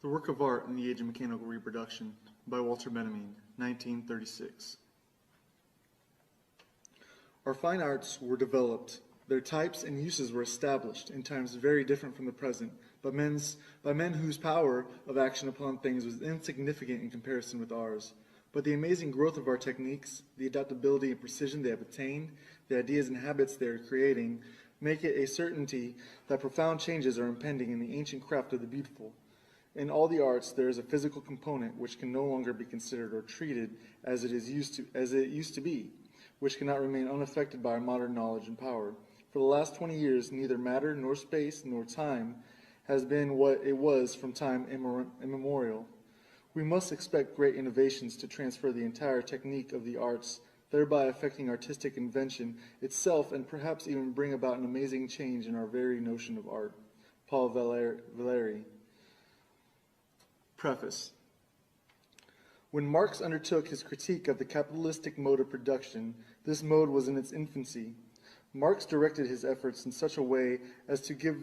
The Work of Art in the Age of Mechanical Reproduction by Walter Benjamin, 1936. Our fine arts were developed, their types and uses were established in times very different from the present, by men whose power of action upon things was insignificant in comparison with ours. But the amazing growth of our techniques, the adaptability and precision they have attained, the ideas and habits they are creating, make it a certainty that profound changes are impending in the ancient craft of the beautiful. In all the arts, there is a physical component which can no longer be considered or treated as it used to be, which cannot remain unaffected by our modern knowledge and power. For the last 20 years, neither matter nor space nor time has been what it was from time immemorial. We must expect great innovations to transfer the entire technique of the arts, thereby affecting artistic invention itself and perhaps even bring about an amazing change in our very notion of art. Paul Valéry. Preface. When Marx undertook his critique of the capitalistic mode of production, this mode was in its infancy. Marx directed his efforts in such a way as to give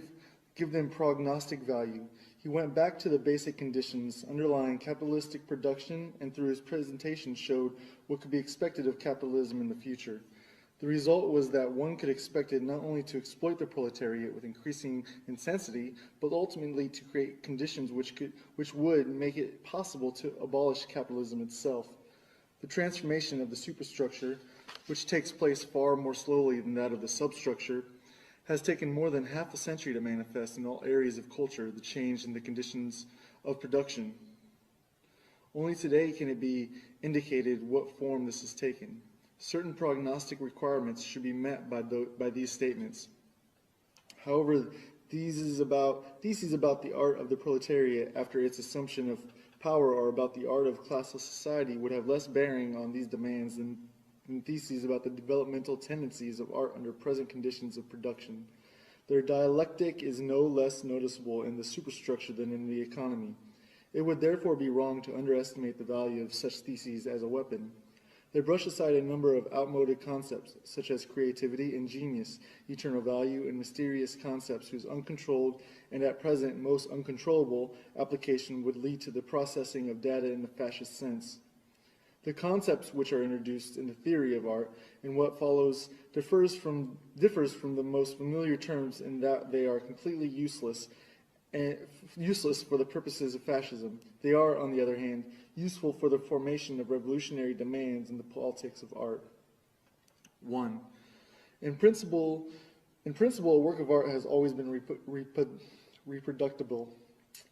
them prognostic value. He went back to the basic conditions underlying capitalistic production and through his presentation showed what could be expected of capitalism in the future. The result was that one could expect it not only to exploit the proletariat with increasing intensity, but ultimately to create conditions which would make it possible to abolish capitalism itself. The transformation of the superstructure, which takes place far more slowly than that of the substructure, has taken more than half a century to manifest in all areas of culture the change in the conditions of production. Only today can it be indicated what form this has taken. Certain prognostic requirements should be met by these statements. However, theses about the art of the proletariat after its assumption of power or about the art of classless society would have less bearing on these demands than theses about the developmental tendencies of art under present conditions of production. Their dialectic is no less noticeable in the superstructure than in the economy. It would therefore be wrong to underestimate the value of such theses as a weapon. They brush aside a number of outmoded concepts, such as creativity and genius, eternal value, and mysterious concepts whose uncontrolled and at present most uncontrollable application would lead to the processing of data in the fascist sense. The concepts which are introduced in the theory of art and what follows differs from the most familiar terms in that they are completely useless for the purposes of fascism. They are, on the other hand, useful for the formation of revolutionary demands in the politics of art. 1. In principle, a work of art has always been reproducible.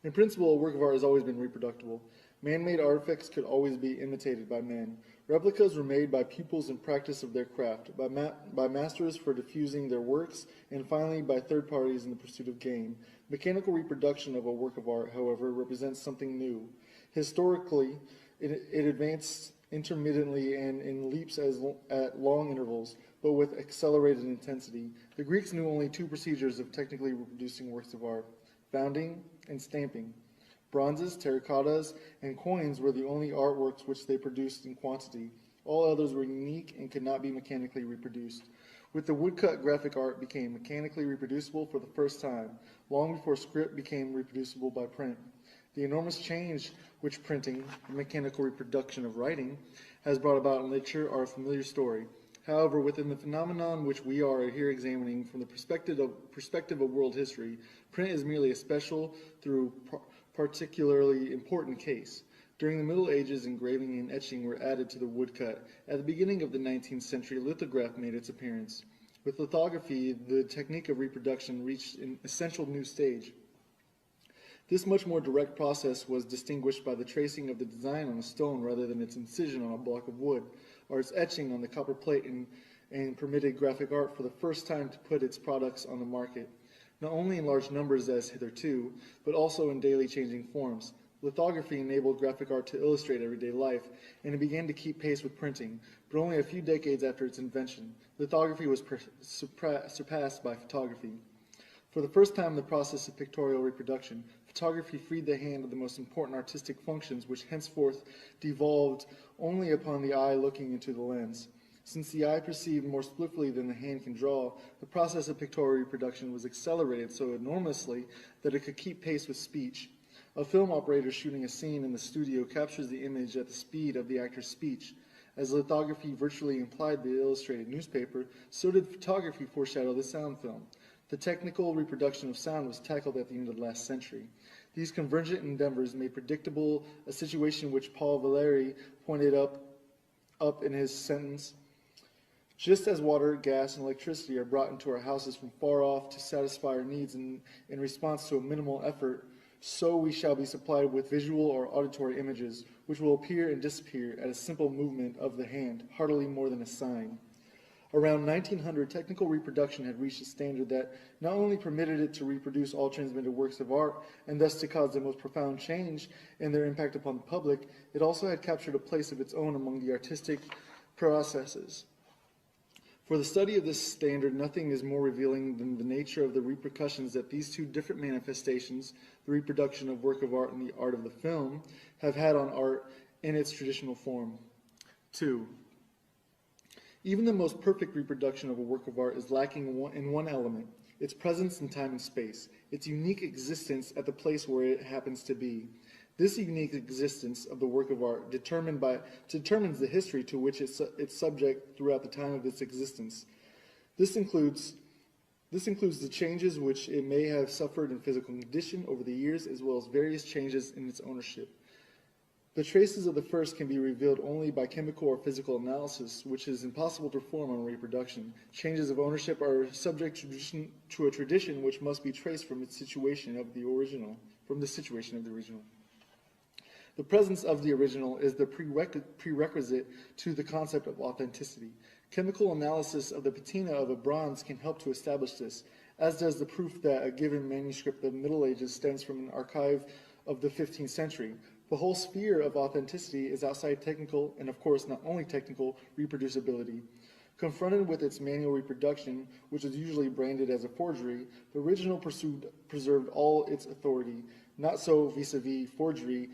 In principle, a work of art has always been reproducible. Man-made artifacts could always be imitated by men. Replicas were made by pupils in practice of their craft, by masters for diffusing their works, and finally by third parties in the pursuit of gain. Mechanical reproduction of a work of art, however, represents something new. Historically, it advanced intermittently and in leaps at long intervals, but with accelerated intensity. The Greeks knew only two procedures of technically reproducing works of art: founding and stamping. Bronzes, terracottas, and coins were the only artworks which they produced in quantity. All others were unique and could not be mechanically reproduced. With the woodcut, graphic art became mechanically reproducible for the first time, long before script became reproducible by print. The enormous change which printing, the mechanical reproduction of writing, has brought about in literature are a familiar story. However, within the phenomenon which we are here examining from the perspective of world history, print is merely a special, through particularly important case. During the Middle Ages, engraving and etching were added to the woodcut. At the beginning of the 19th century, lithograph made its appearance. With lithography, the technique of reproduction reached an essential new stage. This much more direct process was distinguished by the tracing of the design on a stone rather than its incision on a block of wood, or its etching on the copper plate, and permitted graphic art for the first time to put its products on the market, not only in large numbers as hitherto, but also in daily changing forms. Lithography enabled graphic art to illustrate everyday life, and it began to keep pace with printing, but only a few decades after its invention. Lithography was surpassed by photography. For the first time in the process of pictorial reproduction, photography freed the hand of the most important artistic functions which henceforth devolved only upon the eye looking into the lens. Since the eye perceived more swiftly than the hand can draw, the process of pictorial reproduction was accelerated so enormously that it could keep pace with speech. A film operator shooting a scene in the studio captures the image at the speed of the actor's speech. As lithography virtually implied the illustrated newspaper, so did photography foreshadow the sound film. The technical reproduction of sound was tackled at the end of the last century. These convergent endeavors made predictable a situation which Paul Valéry pointed up in his sentence, "Just as water, gas, and electricity are brought into our houses from far off to satisfy our needs in response to a minimal effort, so we shall be supplied with visual or auditory images, which will appear and disappear at a simple movement of the hand, hardly more than a sign." Around 1900, technical reproduction had reached a standard that not only permitted it to reproduce all transmitted works of art, and thus to cause the most profound change in their impact upon the public, it also had captured a place of its own among the artistic processes. For the study of this standard, nothing is more revealing than the nature of the repercussions that these two different manifestations, the reproduction of work of art and the art of the film, have had on art in its traditional form. 2. Even the most perfect reproduction of a work of art is lacking in one element, its presence in time and space, its unique existence at the place where it happens to be. This unique existence of the work of art determines the history to which it's subject throughout the time of its existence. This includes the changes which it may have suffered in physical condition over the years, as well as various changes in its ownership. The traces of the first can be revealed only by chemical or physical analysis, which is impossible to perform on reproduction. Changes of ownership are subject to a tradition which must be traced from the situation of the original. The presence of the original is the prerequisite to the concept of authenticity. Chemical analysis of the patina of a bronze can help to establish this, as does the proof that a given manuscript of the Middle Ages stems from an archive of the 15th century. The whole sphere of authenticity is outside technical, and of course not only technical, reproducibility. Confronted with its manual reproduction, which is usually branded as a forgery, the original preserved all its authority. Not so vis-a-vis forgery.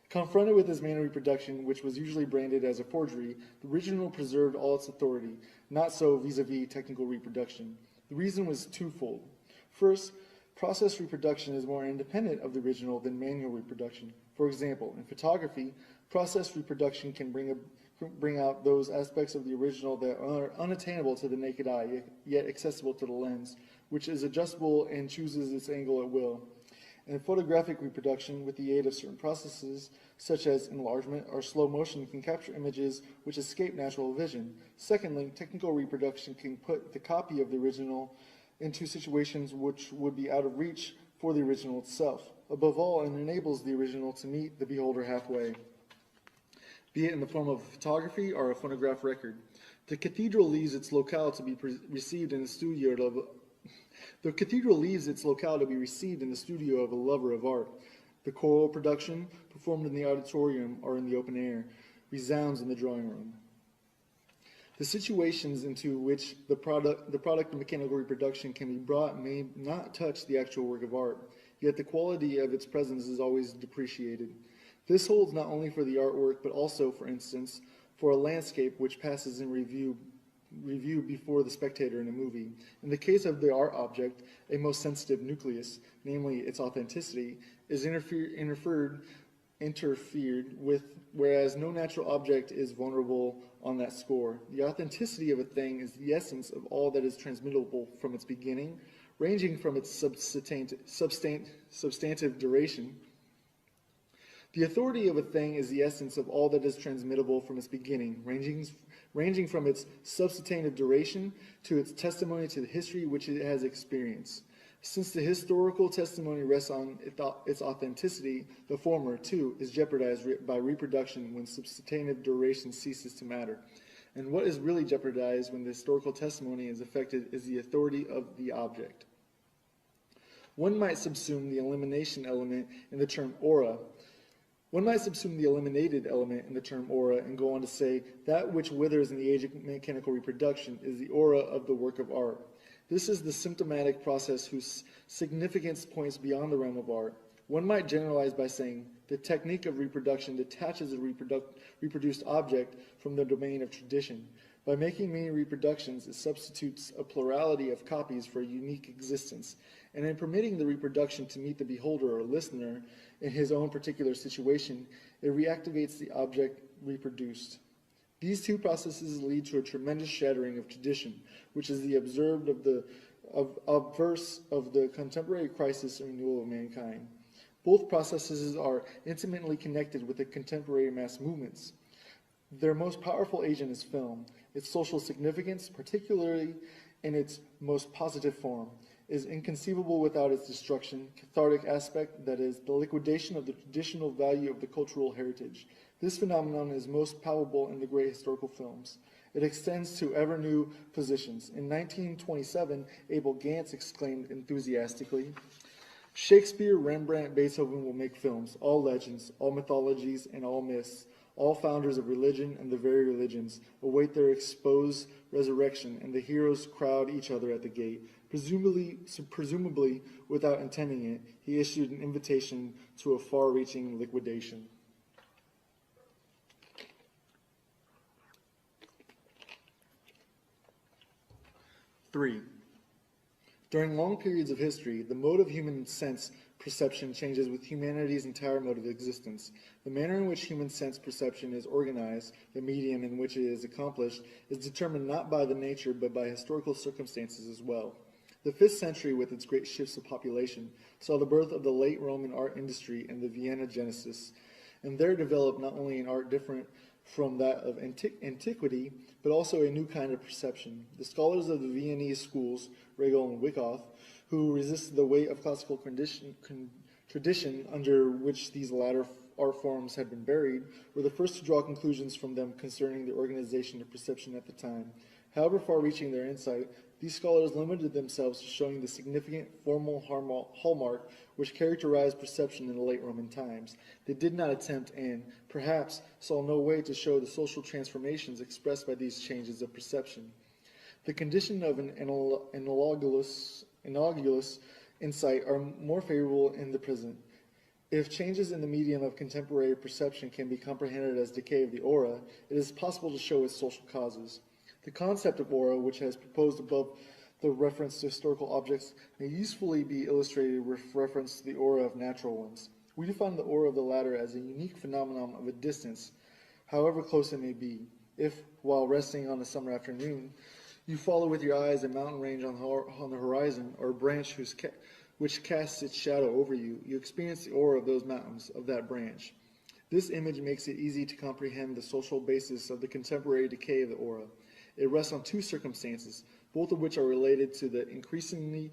Confronted with its manual reproduction, which was usually branded as a forgery, the original preserved all its authority. Not so vis-a-vis technical reproduction. The reason was twofold. First, process reproduction is more independent of the original than manual reproduction. For example, in photography, process reproduction can bring out those aspects of the original that are unattainable to the naked eye, yet accessible to the lens, which is adjustable and chooses its angle at will. In photographic reproduction, with the aid of certain processes, such as enlargement or slow motion, can capture images which escape natural vision. Secondly, technical reproduction can put the copy of the original into situations which would be out of reach for the original itself. Above all, it enables the original to meet the beholder halfway, be it in the form of photography or a phonograph record. The cathedral leaves its locale to be received in the studio of a lover of art. The choral production, performed in the auditorium or in the open air, resounds in the drawing room. The situations into which the product of mechanical reproduction can be brought may not touch the actual work of art, yet the quality of its presence is always depreciated. This holds not only for the artwork, but also, for instance, for a landscape which passes in review before the spectator in a movie. In the case of the art object, a most sensitive nucleus, namely its authenticity, is interfered with, whereas no natural object is vulnerable on that score. The authenticity of a thing is the essence of all that is transmittable from its beginning, ranging from its substantive duration. The authority of a thing is the essence of all that is transmittable from its beginning, ranging from its substantive duration to its testimony to the history which it has experienced. Since the historical testimony rests on its authenticity, the former, too, is jeopardized by reproduction when substantive duration ceases to matter. And what is really jeopardized when the historical testimony is affected is the authority of the object. One might subsume the elimination element in the term aura. One might subsume the eliminated element in the term aura and go on to say that which withers in the age of mechanical reproduction is the aura of the work of art. This is the symptomatic process whose significance points beyond the realm of art. One might generalize by saying the technique of reproduction detaches a reproduced object from the domain of tradition. By making many reproductions, it substitutes a plurality of copies for a unique existence, and in permitting the reproduction to meet the beholder or listener in his own particular situation, it reactivates the object reproduced. These two processes lead to a tremendous shattering of tradition, which is the observed obverse of the contemporary crisis and renewal of mankind. Both processes are intimately connected with the contemporary mass movements. Their most powerful agent is film. Its social significance, particularly in its most positive form, is inconceivable without its destruction, cathartic aspect, that is, the liquidation of the traditional value of the cultural heritage. This phenomenon is most palpable in the great historical films. It extends to ever new positions. In 1927, Abel Gance exclaimed enthusiastically, "Shakespeare, Rembrandt, Beethoven will make films, all legends, all mythologies, and all myths. All founders of religion and the very religions await their exposed resurrection, and the heroes crowd each other at the gate." Presumably without intending it, he issued an invitation to a far-reaching liquidation. Three, during long periods of history, the mode of human sense perception changes with humanity's entire mode of existence. The manner in which human sense perception is organized, the medium in which it is accomplished, is determined not by the nature but by historical circumstances as well. The 5th century, with its great shifts of population, saw the birth of the late Roman art industry and the Vienna Genesis, and there developed not only an art different from that of antiquity, but also a new kind of perception. The scholars of the Viennese schools, Regel and Wyckoff, who resisted the weight of classical tradition under which these latter art forms had been buried, were the first to draw conclusions from them concerning the organization of perception at the time. However far-reaching their insight, these scholars limited themselves to showing the significant formal hallmark which characterized perception in the late Roman times. They did not attempt and, perhaps, saw no way to show the social transformations expressed by these changes of perception. The condition of an analogous insight are more favorable in the present. If changes in the medium of contemporary perception can be comprehended as decay of the aura, it is possible to show its social causes. The concept of aura, which has proposed above the reference to historical objects, may usefully be illustrated with reference to the aura of natural ones. We define the aura of the latter as a unique phenomenon of a distance, however close it may be. If, while resting on a summer afternoon, you follow with your eyes a mountain range on the horizon, or a branch which casts its shadow over you, you experience the aura of those mountains, of that branch. This image makes it easy to comprehend the social basis of the contemporary decay of the aura. It rests on two circumstances, both of which are related to the increasing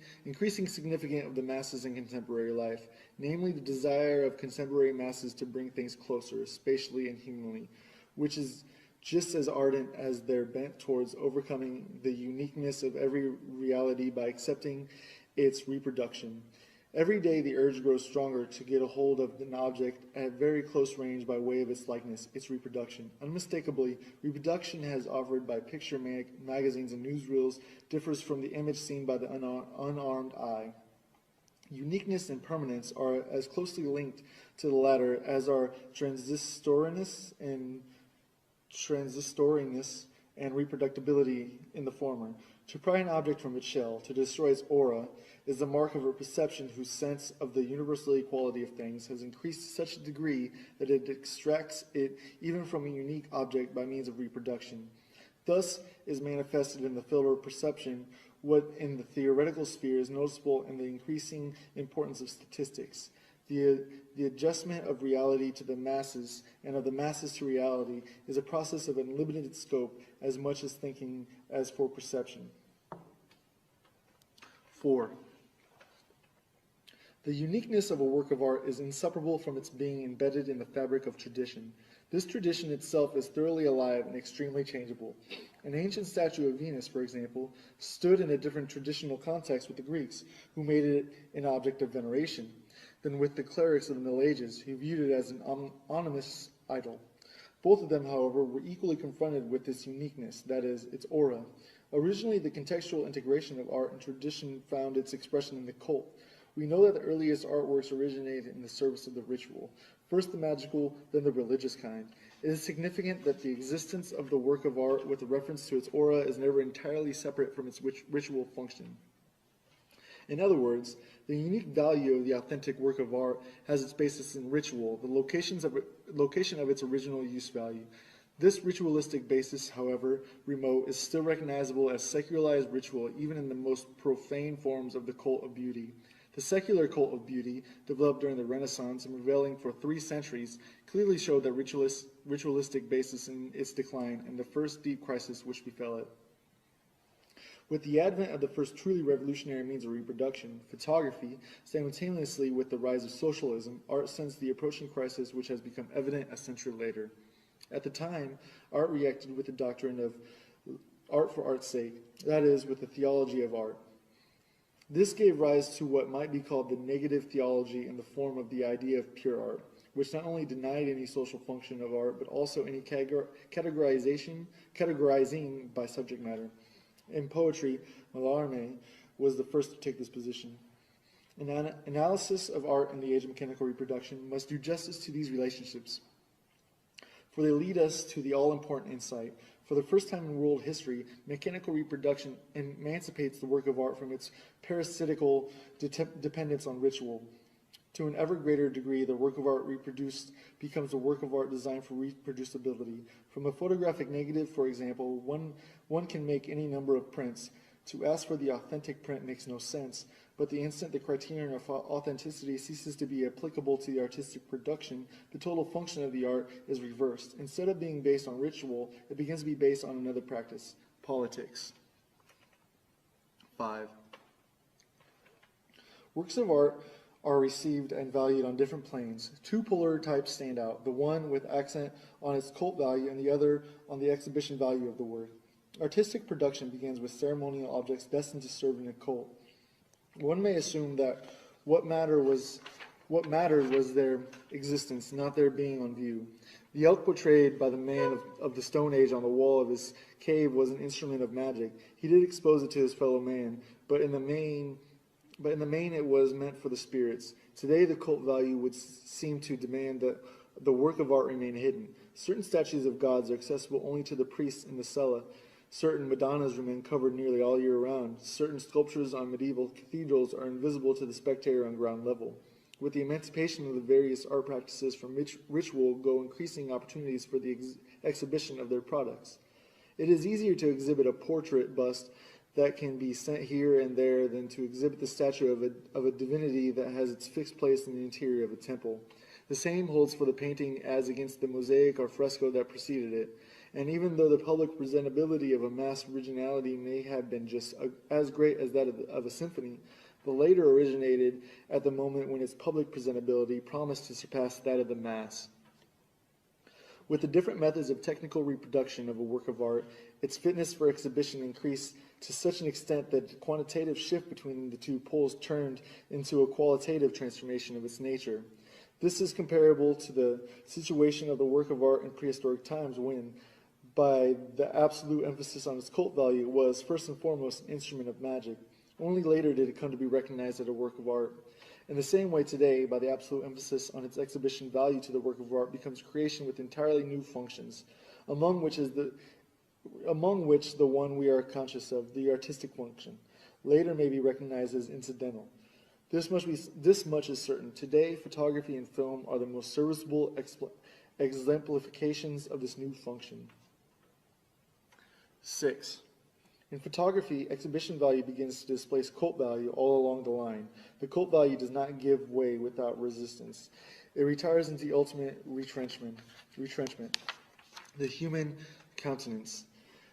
significance of the masses in contemporary life, namely the desire of contemporary masses to bring things closer, spatially and humanly, which is just as ardent as their bent towards overcoming the uniqueness of every reality by accepting its reproduction. Every day the urge grows stronger to get a hold of an object at very close range by way of its likeness, its reproduction. Unmistakably, reproduction as offered by picture magazines and newsreels differs from the image seen by the unarmed eye. Uniqueness and permanence are as closely linked to the latter as are transistoriness and reproducibility in the former. To pry an object from its shell, to destroy its aura, is the mark of a perception whose sense of the universal equality of things has increased to such a degree that it extracts it even from a unique object by means of reproduction. Thus is manifested in the field of perception what in the theoretical sphere is noticeable in the increasing importance of statistics. The adjustment of reality to the masses and of the masses to reality is a process of unlimited scope as much as thinking as for perception. 4. The uniqueness of a work of art is inseparable from its being embedded in the fabric of tradition. This tradition itself is thoroughly alive and extremely changeable. An ancient statue of Venus, for example, stood in a different traditional context with the Greeks, who made it an object of veneration, than with the clerics of the Middle Ages, who viewed it as an ominous idol. Both of them, however, were equally confronted with this uniqueness, that is, its aura. Originally, the contextual integration of art and tradition found its expression in the cult. We know that the earliest artworks originated in the service of the ritual, first the magical, then the religious kind. It is significant that the existence of the work of art with reference to its aura is never entirely separate from its ritual function. In other words, the unique value of the authentic work of art has its basis in ritual, the location of its original use value. This ritualistic basis, however remote, is still recognizable as secularized ritual even in the most profane forms of the cult of beauty. The secular cult of beauty, developed during the Renaissance and prevailing for 3 centuries, clearly showed that ritualistic basis in its decline and the first deep crisis which befell it. With the advent of the first truly revolutionary means of reproduction, photography, simultaneously with the rise of socialism, art sensed the approaching crisis which has become evident a century later. At the time, art reacted with the doctrine of art for art's sake, that is, with the theology of art. This gave rise to what might be called the negative theology in the form of the idea of pure art, which not only denied any social function of art, but also any categorizing by subject matter. In poetry, Mallarmé was the first to take this position. An analysis of art in the age of mechanical reproduction must do justice to these relationships, for they lead us to the all-important insight. For the first time in world history, mechanical reproduction emancipates the work of art from its parasitical dependence on ritual. To an ever greater degree, the work of art reproduced becomes a work of art designed for reproducibility. From a photographic negative, for example, one can make any number of prints. To ask for the authentic print makes no sense, but the instant the criterion of authenticity ceases to be applicable to the artistic production, the total function of the art is reversed. Instead of being based on ritual, it begins to be based on another practice, politics. 5. Works of art are received and valued on different planes. 2 polar types stand out, the one with accent on its cult value and the other on the exhibition value of the work. Artistic production begins with ceremonial objects destined to serve in a cult. One may assume that what mattered was their existence, not their being on view. The elk portrayed by the man of the Stone Age on the wall of his cave was an instrument of magic. He did expose it to his fellow man, but in the main it was meant for the spirits. Today the cult value would seem to demand that the work of art remain hidden. Certain statues of gods are accessible only to the priests in the cella. Certain Madonnas remain covered nearly all year round. Certain sculptures on medieval cathedrals are invisible to the spectator on ground level. With the emancipation of the various art practices from ritual go increasing opportunities for the exhibition of their products. It is easier to exhibit a portrait bust that can be sent here and there than to exhibit the statue of a divinity that has its fixed place in the interior of a temple. The same holds for the painting as against the mosaic or fresco that preceded it. And even though the public presentability of a mass originality may have been just as great as that of a symphony, the later originated at the moment when its public presentability promised to surpass that of the mass. With the different methods of technical reproduction of a work of art, its fitness for exhibition increased to such an extent that the quantitative shift between the 2 poles turned into a qualitative transformation of its nature. This is comparable to the situation of the work of art in prehistoric times when, by the absolute emphasis on its cult value, it was first and foremost an instrument of magic. Only later did it come to be recognized as a work of art. In the same way today, by the absolute emphasis on its exhibition value to the work of art becomes creation with entirely new functions, among which the one we are conscious of, the artistic function, later may be recognized as incidental. This much is certain. Today, photography and film are the most serviceable exemplifications of this new function. 6. In photography, exhibition value begins to displace cult value all along the line. The cult value does not give way without resistance. It retires into the ultimate retrenchment, the human countenance.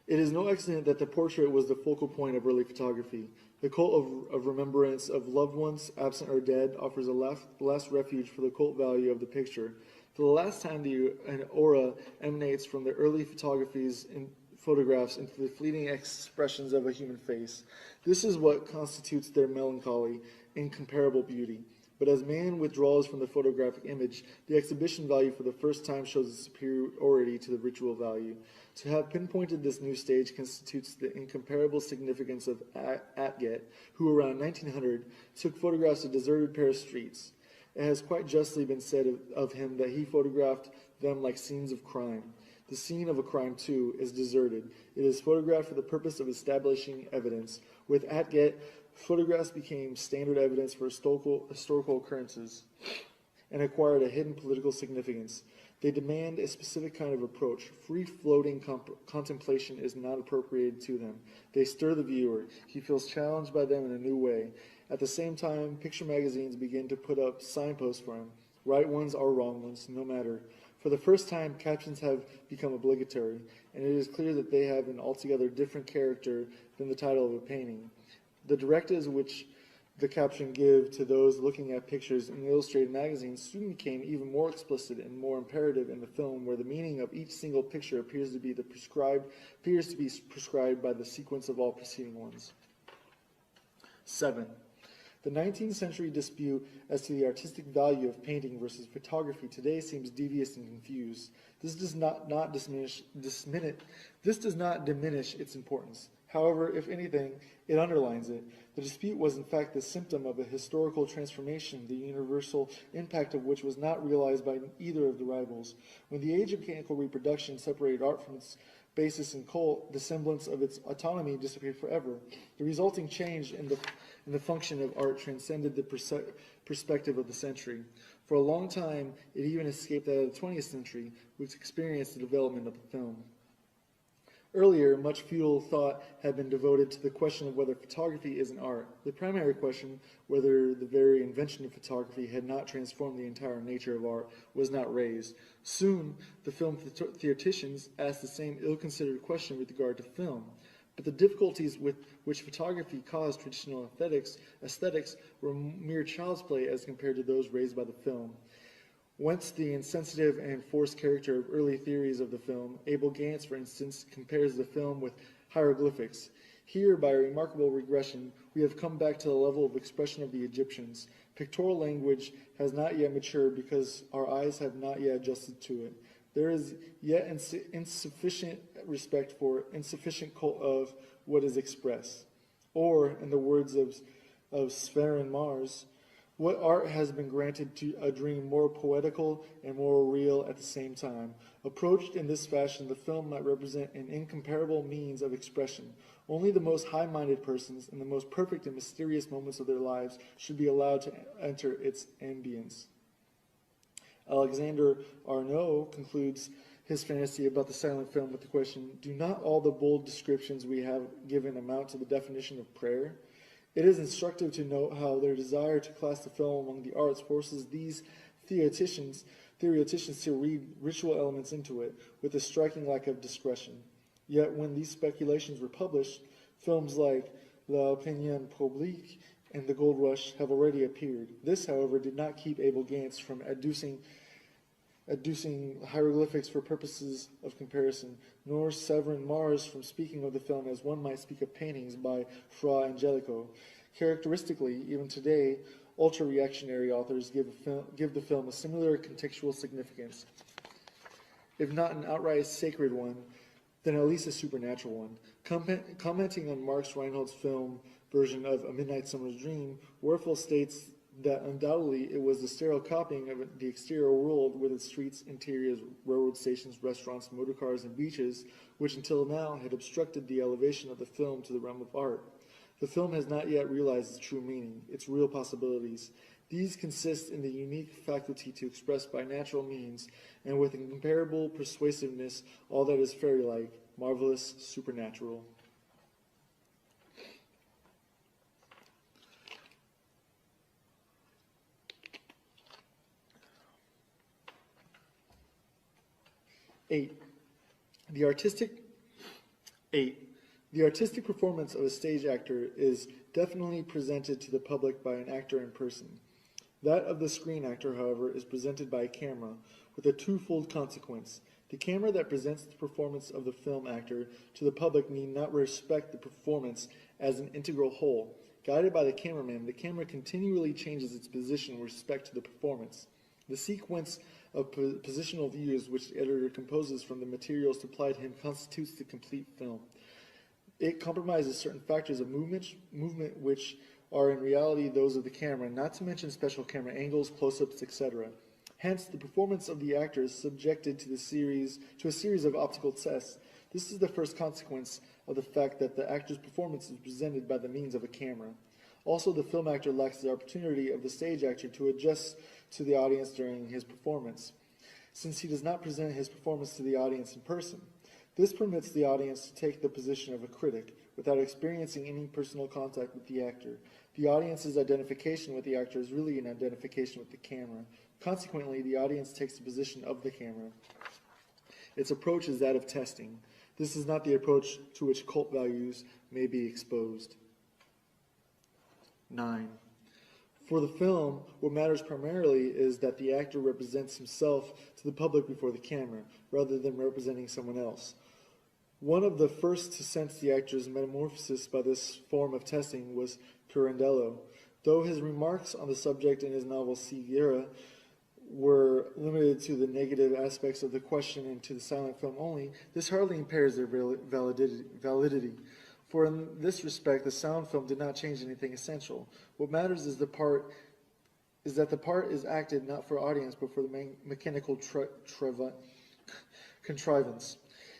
It is no accident that the portrait was the focal point of early photography. The cult of remembrance of loved ones, absent or dead, offers a last refuge for the cult value of the picture. For the last time, an aura emanates from the early photographs into the fleeting expressions of a human face. This is what constitutes their melancholy, incomparable beauty. But as man withdraws from the photographic image, the exhibition value for the first time shows its superiority to the ritual value. To have pinpointed this new stage constitutes the incomparable significance of Atget, who around 1900 took photographs of deserted Paris streets. It has quite justly been said of him that he photographed them like scenes of crime. The scene of a crime, too, is deserted. It is photographed for the purpose of establishing evidence. With Atget, photographs became standard evidence for historical occurrences and acquired a hidden political significance. They demand a specific kind of approach. Free-floating contemplation is not appropriated to them. They stir the viewer. He feels challenged by them in a new way. At the same time, picture magazines begin to put up signposts for him. Right ones or wrong ones, no matter. For the first time, captions have become obligatory, and it is clear that they have an altogether different character than the title of a painting. The directives which the caption give to those looking at pictures in illustrated magazines soon became even more explicit and more imperative in the film, where the meaning of each single picture appears to be prescribed by the sequence of all preceding ones. 7. The 19th century dispute as to the artistic value of painting versus photography today seems devious and confused. This does not diminish its importance. However, if anything, it underlines it. The dispute was in fact the symptom of a historical transformation, the universal impact of which was not realized by either of the rivals. When the age of mechanical reproduction separated art from its basis in cult, the semblance of its autonomy disappeared forever. The resulting change in the function of art transcended the perspective of the century. For a long time, it even escaped that of the 20th century, which experienced the development of the film. Earlier, much futile thought had been devoted to the question of whether photography is an art. The primary question, whether the very invention of photography had not transformed the entire nature of art, was not raised. Soon, the film theoreticians asked the same ill-considered question with regard to film. But the difficulties with which photography caused traditional aesthetics were mere child's play as compared to those raised by the film. Whence the insensitive and forced character of early theories of the film. Abel Gance, for instance, compares the film with hieroglyphics. Here, by a remarkable regression, we have come back to the level of expression of the Egyptians. Pictorial language has not yet matured because our eyes have not yet adjusted to it. There is yet insufficient respect for, insufficient cult of what is expressed. Or, in the words of Sven Mars, what art has been granted to a dream more poetical and more real at the same time. Approached in this fashion, the film might represent an incomparable means of expression. Only the most high-minded persons in the most perfect and mysterious moments of their lives should be allowed to enter its ambience. Alexander Arnault concludes his fantasy about the silent film with the question, do not all the bold descriptions we have given amount to the definition of prayer? It is instructive to note how their desire to class the film among the arts forces these theoreticians to read ritual elements into it with a striking lack of discretion. Yet when these speculations were published, films like L'Opinion Publique and The Gold Rush have already appeared. This, however, did not keep Abel Gance from adducing hieroglyphics for purposes of comparison, nor Severin Mars from speaking of the film as one might speak of paintings by Fra Angelico. Characteristically, even today, ultra-reactionary authors give the film a similar contextual significance, if not an outright sacred one, then at least a supernatural one. Commenting on Marx Reinhold's film version of A Midnight Summer's Dream, Werfel states that undoubtedly it was the sterile copying of the exterior world with its streets, interiors, railroad stations, restaurants, motor cars, and beaches, which until now had obstructed the elevation of the film to the realm of art. The film has not yet realized its true meaning, its real possibilities. These consist in the unique faculty to express by natural means, and with incomparable persuasiveness, all that is fairy-like, marvelous, supernatural. The artistic performance of a stage actor is definitely presented to the public by an actor in person. That of the screen actor, however, is presented by a camera, with a twofold consequence. The camera that presents the performance of the film actor to the public need not respect the performance as an integral whole. Guided by the cameraman, the camera continually changes its position with respect to the performance. The sequence of positional views which the editor composes from the materials supplied him constitutes the complete film. It compromises certain factors of movement which are in reality those of the camera, not to mention special camera angles, close-ups, etc. Hence, the performance of the actor is subjected to a series of optical tests. This is the first consequence of the fact that the actor's performance is presented by the means of a camera. Also, the film actor lacks the opportunity of the stage actor to adjust to the audience during his performance, since he does not present his performance to the audience in person. This permits the audience to take the position of a critic without experiencing any personal contact with the actor. The audience's identification with the actor is really an identification with the camera. Consequently, the audience takes the position of the camera. Its approach is that of testing. This is not the approach to which cult values may be exposed. 9. For the film, what matters primarily is that the actor represents himself to the public before the camera, rather than representing someone else. One of the first to sense the actor's metamorphosis by this form of testing was Pirandello. Though his remarks on the subject in his novel Ceguera were limited to the negative aspects of the question and to the silent film only, this hardly impairs their validity. For in this respect, the sound film did not change anything essential. What matters is that the part is acted not for audience, but for the mechanical contrivance.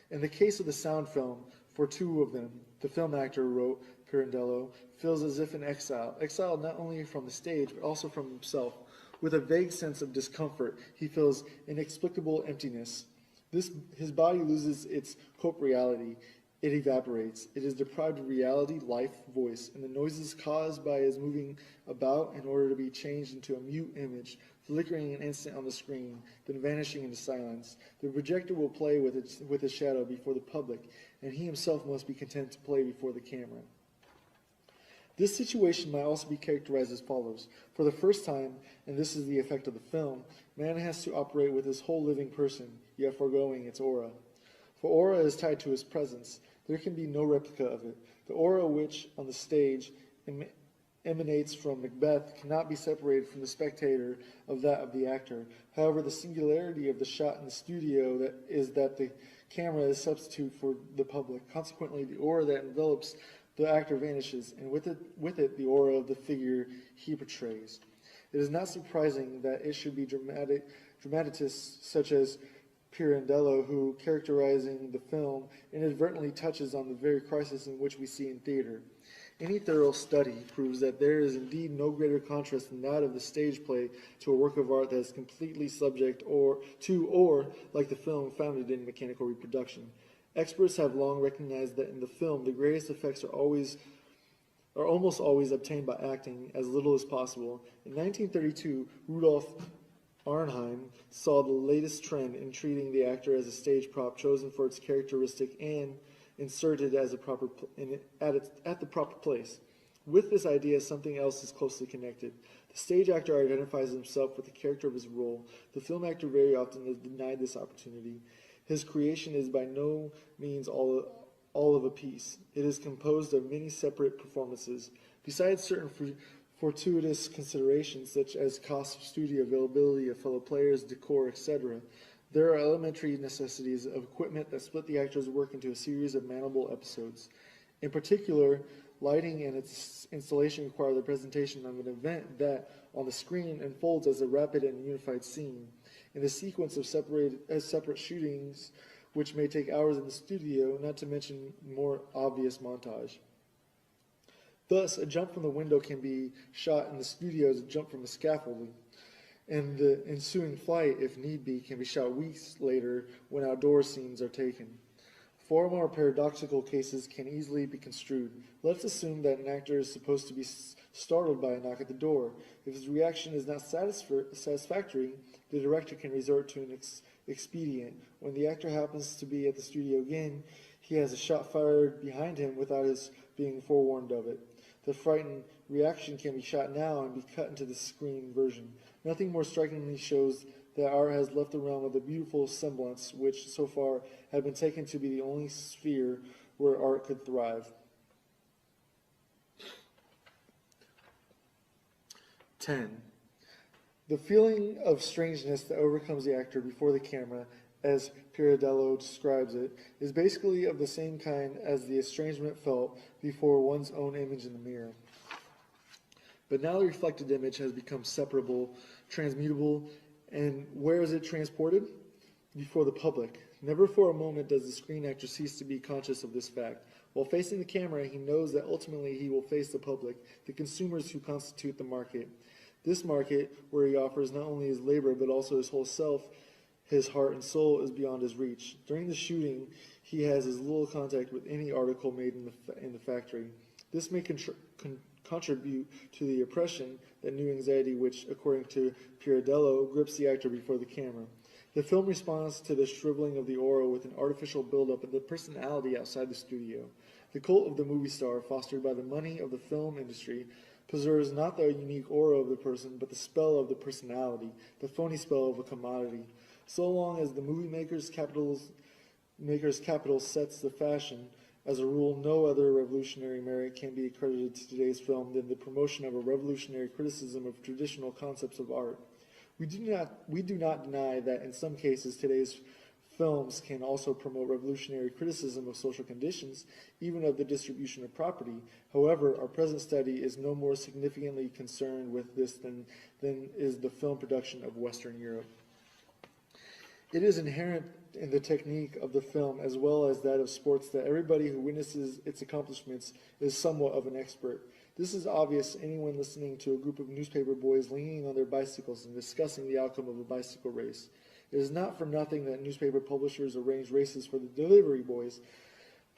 In the case of the sound film, for two of them, the film actor, wrote Pirandello, feels as if in exile, exiled not only from the stage, but also from himself. With a vague sense of discomfort, he feels inexplicable emptiness. His body loses its corporeality. It evaporates. It is deprived of reality, life, voice, and the noises caused by his moving about in order to be changed into a mute image, flickering an instant on the screen, then vanishing into silence. The projector will play with its shadow before the public, and he himself must be content to play before the camera. This situation might also be characterized as follows. For the first time, and this is the effect of the film, man has to operate with his whole living person, yet foregoing its aura. For aura is tied to his presence. There can be no replica of it. The aura which, on the stage, emanates from Macbeth cannot be separated from the spectator of that of the actor. However, the singularity of the shot in the studio is that the camera is substitute for the public. Consequently, the aura that envelops the actor vanishes, and with it the aura of the figure he portrays. It is not surprising that it should be dramatists such as Pirandello, who, characterizing the film, inadvertently touches on the very crisis in which we see in theater. Any thorough study proves that there is indeed no greater contrast than that of the stage play to a work of art that is completely subject or, like the film, founded in mechanical reproduction. Experts have long recognized that in the film, the greatest effects are almost always obtained by acting as little as possible. In 1932, Rudolf Arnheim saw the latest trend in treating the actor as a stage prop chosen for its characteristic and inserted as at the proper place. With this idea, something else is closely connected. The stage actor identifies himself with the character of his role. The film actor very often is denied this opportunity. His creation is by no means all of a piece. It is composed of many separate performances. Besides certain fortuitous considerations such as cost of studio availability of fellow players, decor, etc., there are elementary necessities of equipment that split the actor's work into a series of manageable episodes. In particular, lighting and its installation require the presentation of an event that, on the screen, unfolds as a rapid and unified scene. In the sequence of separate shootings, which may take hours in the studio, not to mention more obvious montage. Thus, a jump from the window can be shot in the studio as a jump from a scaffolding, and the ensuing flight, if need be, can be shot weeks later when outdoor scenes are taken. Four more paradoxical cases can easily be construed. Let's assume that an actor is supposed to be startled by a knock at the door. If his reaction is not satisfactory, the director can resort to an expedient. When the actor happens to be at the studio again, he has a shot fired behind him without his being forewarned of it. The frightened reaction can be shot now and be cut into the screen version. Nothing more strikingly shows that art has left the realm of the beautiful semblance, which so far had been taken to be the only sphere where art could thrive. 10. The feeling of strangeness that overcomes the actor before the camera, as Pirandello describes it, is basically of the same kind as the estrangement felt before one's own image in the mirror. But now the reflected image has become separable, transmutable, and where is it transported? Before the public. Never for a moment does the screen actor cease to be conscious of this fact. While facing the camera, he knows that ultimately he will face the public, the consumers who constitute the market. This market, where he offers not only his labor but also his whole self, his heart and soul, is beyond his reach. During the shooting, he has as little contact with any article made in the factory. This may contribute to the oppression, that new anxiety which, according to Pirandello, grips the actor before the camera. The film responds to the shriveling of the aura with an artificial buildup of the personality outside the studio. The cult of the movie star, fostered by the money of the film industry, preserves not the unique aura of the person, but the spell of the personality, the phony spell of a commodity. So long as the movie maker's capital sets the fashion, as a rule, no other revolutionary merit can be accredited to today's film than the promotion of a revolutionary criticism of traditional concepts of art. We do not deny that in some cases today's films can also promote revolutionary criticism of social conditions, even of the distribution of property. However, our present study is no more significantly concerned with this than is the film production of Western Europe. It is inherent in the technique of the film as well as that of sports that everybody who witnesses its accomplishments is somewhat of an expert. This is obvious to anyone listening to a group of newspaper boys leaning on their bicycles and discussing the outcome of a bicycle race. It is not for nothing that newspaper publishers arrange races for the delivery boys.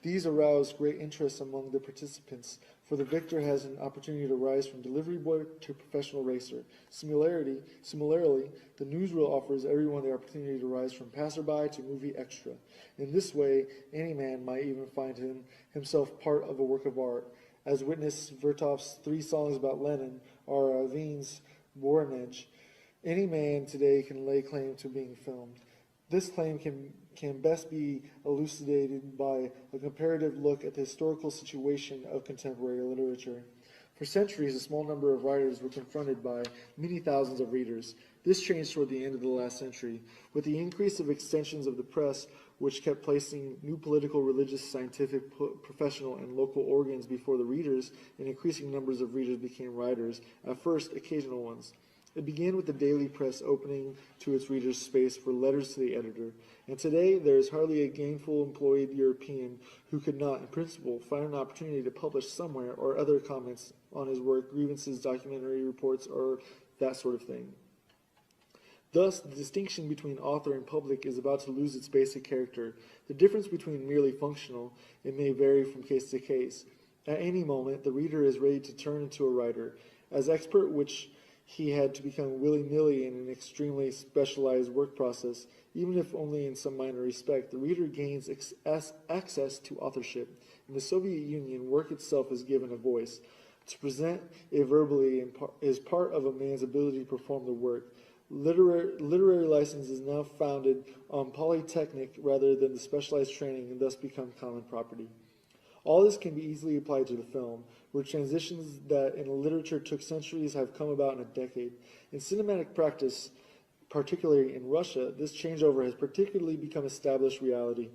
These arouse great interest among the participants, for the victor has an opportunity to rise from delivery boy to professional racer. Similarly, the newsreel offers everyone the opportunity to rise from passerby to movie extra. In this way, any man might even find himself part of a work of art, as witness Vertov's 3 songs about Lenin or Aveen's Voronezh. Any man today can lay claim to being filmed. This claim can best be elucidated by a comparative look at the historical situation of contemporary literature. For centuries, a small number of writers were confronted by many thousands of readers. This changed toward the end of the last century. With the increase of extensions of the press, which kept placing new political, religious, scientific, professional, and local organs before the readers, and increasing numbers of readers became writers, at first occasional ones. It began with the daily press opening to its readers space for letters to the editor, and today there is hardly a gainful employed European who could not, in principle, find an opportunity to publish somewhere or other comments on his work, grievances, documentary reports, or that sort of thing. Thus, the distinction between author and public is about to lose its basic character. The difference between merely functional, it may vary from case to case. At any moment, the reader is ready to turn into a writer. As expert which he had to become willy-nilly in an extremely specialized work process, even if only in some minor respect, the reader gains access to authorship. In the Soviet Union, work itself is given a voice. To present it verbally is part of a man's ability to perform the work. Literary license is now founded on polytechnic rather than the specialized training and thus become common property. All this can be easily applied to the film, where transitions that in literature took centuries have come about in a decade. In cinematic practice, particularly in Russia, this changeover has partially become established reality.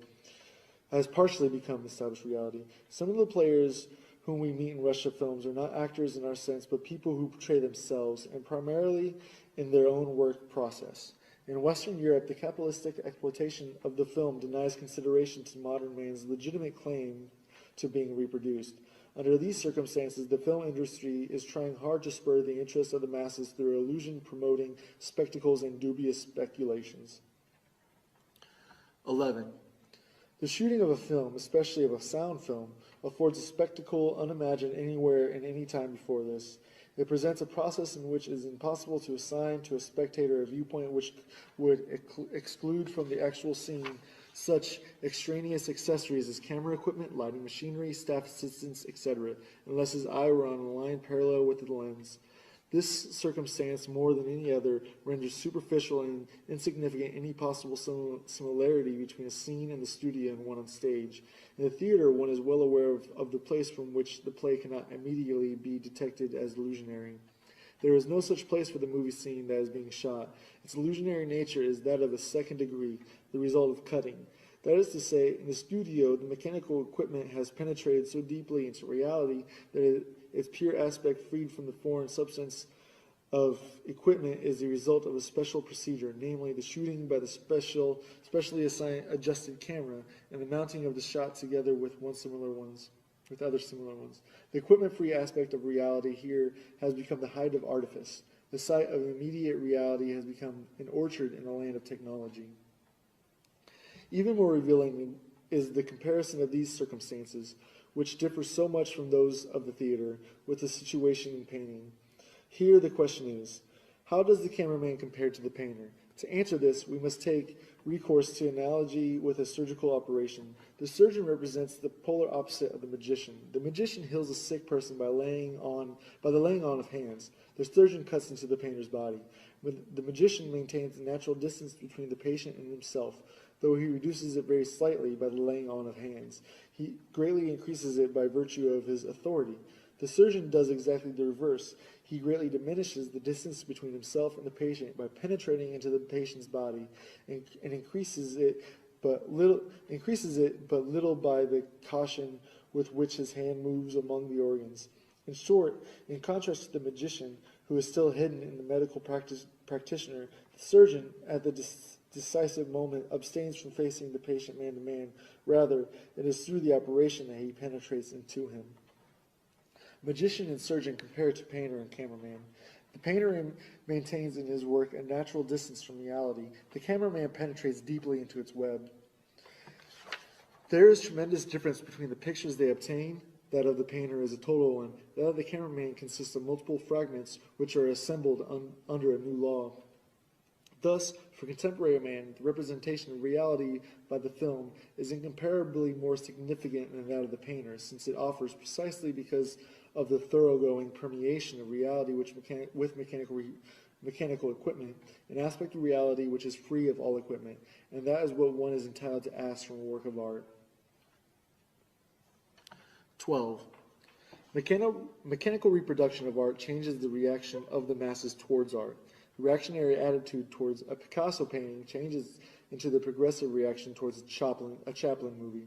Some of the players whom we meet in Russia films are not actors in our sense, but people who portray themselves, and primarily in their own work process. In Western Europe, the capitalistic exploitation of the film denies consideration to modern man's legitimate claim to being reproduced. Under these circumstances, the film industry is trying hard to spur the interest of the masses through illusion-promoting spectacles and dubious speculations. 11. The shooting of a film, especially of a sound film, affords a spectacle unimagined anywhere and any time before this. It presents a process in which it is impossible to assign to a spectator a viewpoint which would exclude from the actual scene such extraneous accessories as camera equipment, lighting machinery, staff assistants, etc., unless his eye were on a line parallel with the lens. This circumstance, more than any other, renders superficial and insignificant any possible similarity between a scene in the studio and one on stage. In the theater, one is well aware of the place from which the play cannot immediately be detected as illusionary. There is no such place for the movie scene that is being shot. Its illusionary nature is that of a second degree, the result of cutting. That is to say, in the studio, the mechanical equipment has penetrated so deeply into reality that its pure aspect, freed from the foreign substance of equipment is the result of a special procedure, namely the shooting by the specially adjusted camera and the mounting of the shot together with other similar ones. The equipment-free aspect of reality here has become the height of artifice. The site of immediate reality has become an orchard in a land of technology. Even more revealing is the comparison of these circumstances, which differ so much from those of the theater, with the situation in painting. Here the question is, how does the cameraman compare to the painter? To answer this, we must take recourse to analogy with a surgical operation. The surgeon represents the polar opposite of the magician. The magician heals a sick person by the laying on of hands. The surgeon cuts into the painter's body. The magician maintains a natural distance between the patient and himself, though he reduces it very slightly by the laying on of hands. He greatly increases it by virtue of his authority. The surgeon does exactly the reverse. He greatly diminishes the distance between himself and the patient by penetrating into the patient's body and increases it but little by the caution with which his hand moves among the organs. In short, in contrast to the magician, who is still hidden in the medical practitioner, the surgeon, at the decisive moment, abstains from facing the patient man to man. Rather, it is through the operation that he penetrates into him. Magician and surgeon compare to painter and cameraman. The painter maintains in his work a natural distance from reality. The cameraman penetrates deeply into its web. There is tremendous difference between the pictures they obtain. That of the painter is a total one. That of the cameraman consists of multiple fragments which are assembled under a new law. Thus, for contemporary man, the representation of reality by the film is incomparably more significant than that of the painter, since it offers, precisely because of the thoroughgoing permeation of reality with mechanical equipment, an aspect of reality which is free of all equipment, and that is what one is entitled to ask from a work of art. 12. Mechanical reproduction of art changes the reaction of the masses towards art. The reactionary attitude towards a Picasso painting changes into the progressive reaction towards a Chaplin movie.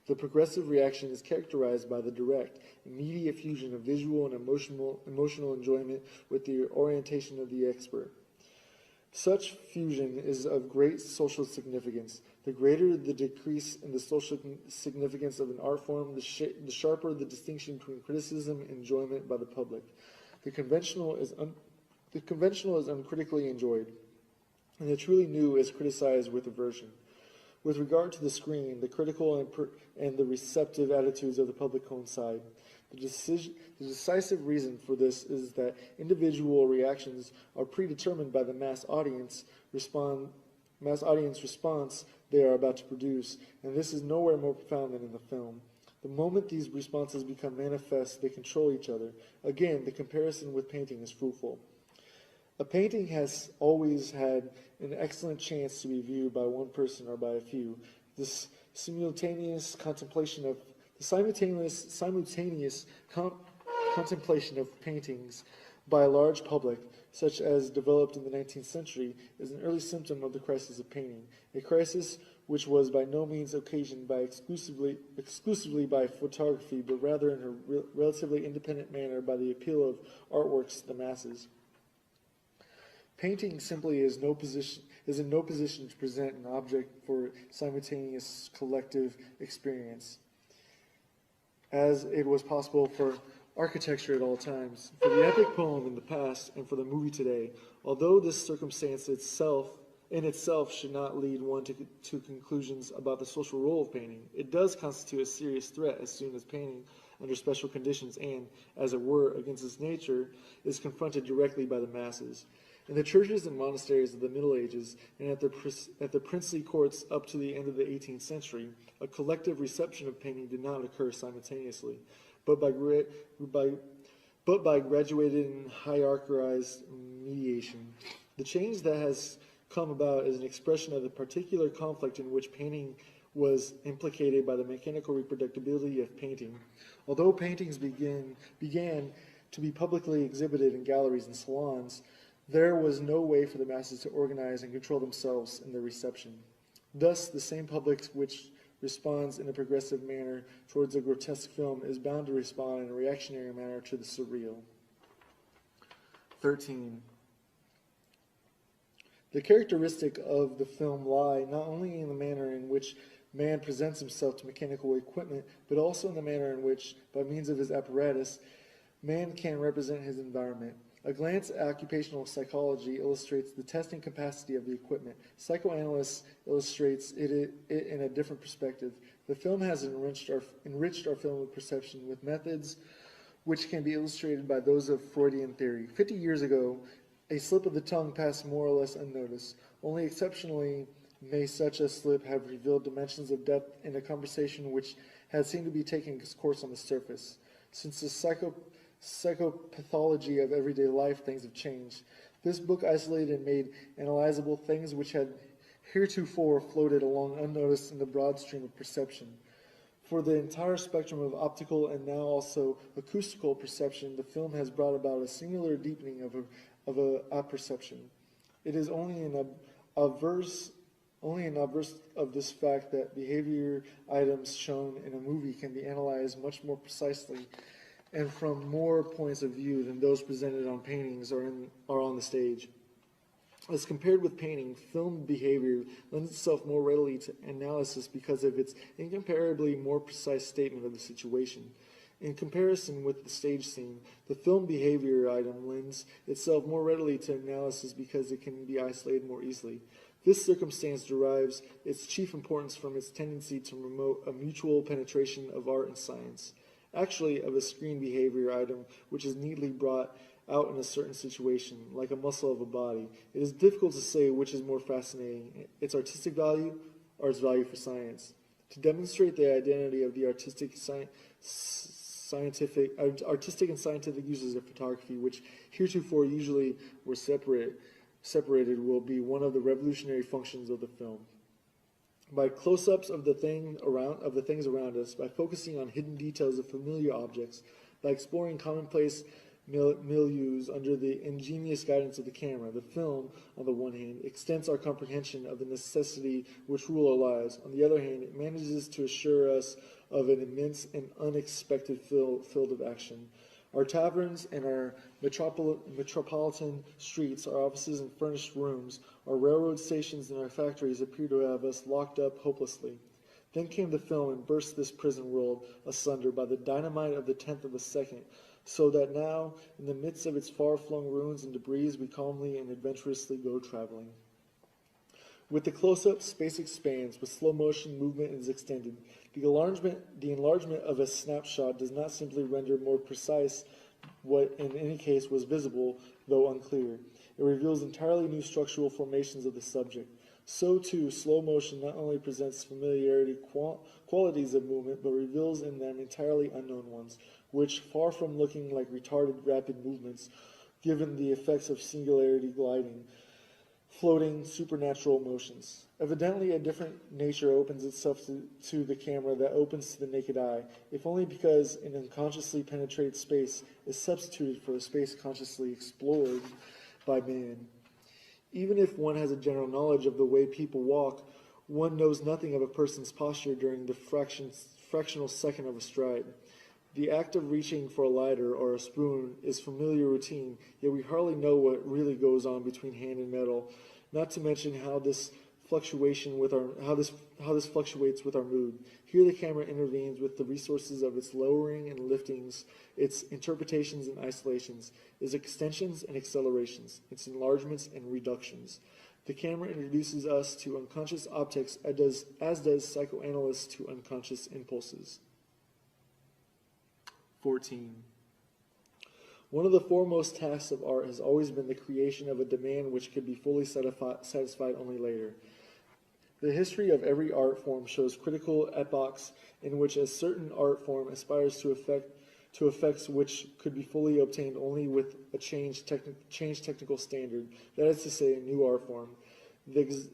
The progressive reaction is characterized by the direct, immediate fusion of visual and emotional enjoyment with the orientation of the expert. Such fusion is of great social significance. The greater the decrease in the social significance of an art form, the sharper the distinction between criticism and enjoyment by the public. The conventional is uncritically enjoyed, and the truly new is criticized with aversion. With regard to the screen, the critical and the receptive attitudes of the public coincide. The decisive reason for this is that individual reactions are predetermined by the mass audience response they are about to produce, and this is nowhere more profound than in the film. The moment these responses become manifest, they control each other. Again, the comparison with painting is fruitful. A painting has always had an excellent chance to be viewed by one person or by a few. This simultaneous contemplation of paintings by a large public, such as developed in the 19th century, is an early symptom of the crisis of painting, a crisis which was by no means occasioned by exclusively by photography, but rather in a relatively independent manner by the appeal of artworks to the masses. Painting simply is in no position to present an object for simultaneous collective experience, as it was possible for architecture at all times, for the epic poem in the past, and for the movie today. Although this circumstance in itself should not lead one to conclusions about the social role of painting, it does constitute a serious threat as soon as painting, under special conditions and, as it were, against its nature, is confronted directly by the masses. In the churches and monasteries of the Middle Ages and at the princely courts up to the end of the 18th century, a collective reception of painting did not occur simultaneously, but by graduated and hierarchized mediation. The change that has come about is an expression of the particular conflict in which painting was implicated by the mechanical reproducibility of painting. Although paintings began to be publicly exhibited in galleries and salons, there was no way for the masses to organize and control themselves in their reception. Thus, the same public which responds in a progressive manner towards a grotesque film is bound to respond in a reactionary manner to the surreal. 13. The characteristic of the film lie not only in the manner in which man presents himself to mechanical equipment, but also in the manner in which, by means of his apparatus, man can represent his environment. A glance at occupational psychology illustrates the testing capacity of the equipment. Psychoanalysis illustrates it in a different perspective. The film has enriched our film of perception with methods which can be illustrated by those of Freudian theory. 50 years ago, a slip of the tongue passed more or less unnoticed. Only exceptionally may such a slip have revealed dimensions of depth in a conversation which had seemed to be taking its course on the surface. Since the psychopathology of everyday life, things have changed. This book isolated and made analyzable things which had heretofore floated along unnoticed in the broad stream of perception. For the entire spectrum of optical and now also acoustical perception, the film has brought about a singular deepening of a perception. It is only an obverse of this fact that behavior items shown in a movie can be analyzed much more precisely and from more points of view than those presented on paintings or on the stage. As compared with painting, film behavior lends itself more readily to analysis because of its incomparably more precise statement of the situation. In comparison with the stage scene, the film behavior item lends itself more readily to analysis because it can be isolated more easily. This circumstance derives its chief importance from its tendency to promote a mutual penetration of art and science. Actually, of a screen behavior item which is neatly brought out in a certain situation, like a muscle of a body, it is difficult to say which is more fascinating, its artistic value or its value for science. To demonstrate the identity of the artistic and scientific uses of photography, which heretofore usually were separated, will be one of the revolutionary functions of the film. By close-ups of the things around us, by focusing on hidden details of familiar objects, by exploring commonplace milieus under the ingenious guidance of the camera, the film, on the one hand, extends our comprehension of the necessity which rule our lives. On the other hand, it manages to assure us of an immense and unexpected field of action. Our taverns and our metropolitan streets, our offices and furnished rooms, our railroad stations and our factories appear to have us locked up hopelessly. Then came the film and burst this prison world asunder by the dynamite of the 10th of a second, so that now, in the midst of its far-flung ruins and debris, we calmly and adventurously go traveling. With the close-up, space expands. With slow motion, movement is extended. The enlargement of a snapshot does not simply render more precise what in any case was visible, though unclear. It reveals entirely new structural formations of the subject. So too, slow motion not only presents familiarity qualities of movement, but reveals in them entirely unknown ones, which, far from looking like retarded rapid movements, given the effects of singularity gliding, floating supernatural motions. Evidently, a different nature opens itself to the camera that opens to the naked eye, if only because an unconsciously penetrated space is substituted for a space consciously explored by man. Even if one has a general knowledge of the way people walk, one knows nothing of a person's posture during the fractional second of a stride. The act of reaching for a lighter or a spoon is familiar routine, yet we hardly know what really goes on between hand and metal, not to mention how this fluctuates with our mood. Here the camera intervenes with the resources of its lowering and liftings, its interpretations and isolations, its extensions and accelerations, its enlargements and reductions. The camera introduces us to unconscious optics as does psychoanalysts to unconscious impulses. 14. One of the foremost tasks of art has always been the creation of a demand which could be fully satisfied only later. The history of every art form shows critical epochs in which a certain art form aspires to effects which could be fully obtained only with a changed technical standard, that is to say, a new art form. The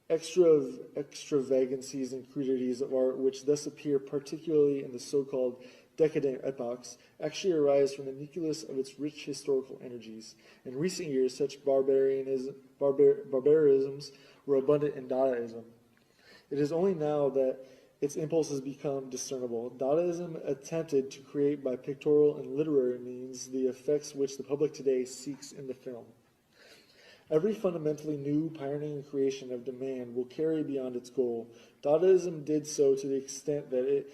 extravagancies and crudities of art which thus appear, particularly in the so-called decadent epochs, actually arise from the nucleus of its rich historical energies. In recent years, such barbarisms were abundant in Dadaism. It is only now that its impulses become discernible. Dadaism attempted to create by pictorial and literary means the effects which the public today seeks in the film. Every fundamentally new, pioneering creation of demand will carry beyond its goal. Dadaism did so to the extent that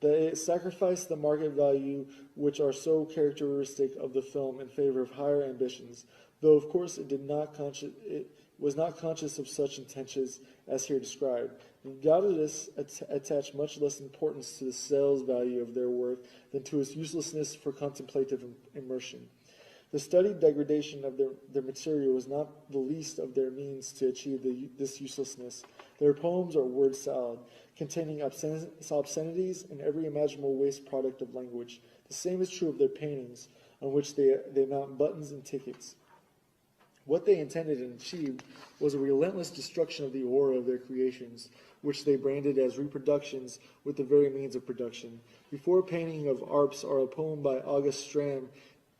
it sacrificed the market value which are so characteristic of the film in favor of higher ambitions, though of course it was not conscious of such intentions as here described. The Dadaists attach much less importance to the sales value of their work than to its uselessness for contemplative immersion. The studied degradation of their material was not the least of their means to achieve this uselessness. Their poems are word salad, containing obscenities and every imaginable waste product of language. The same is true of their paintings, on which they mount buttons and tickets. What they intended and achieved was a relentless destruction of the aura of their creations, which they branded as reproductions with the very means of production. Before a painting of Arps or a poem by August Stram,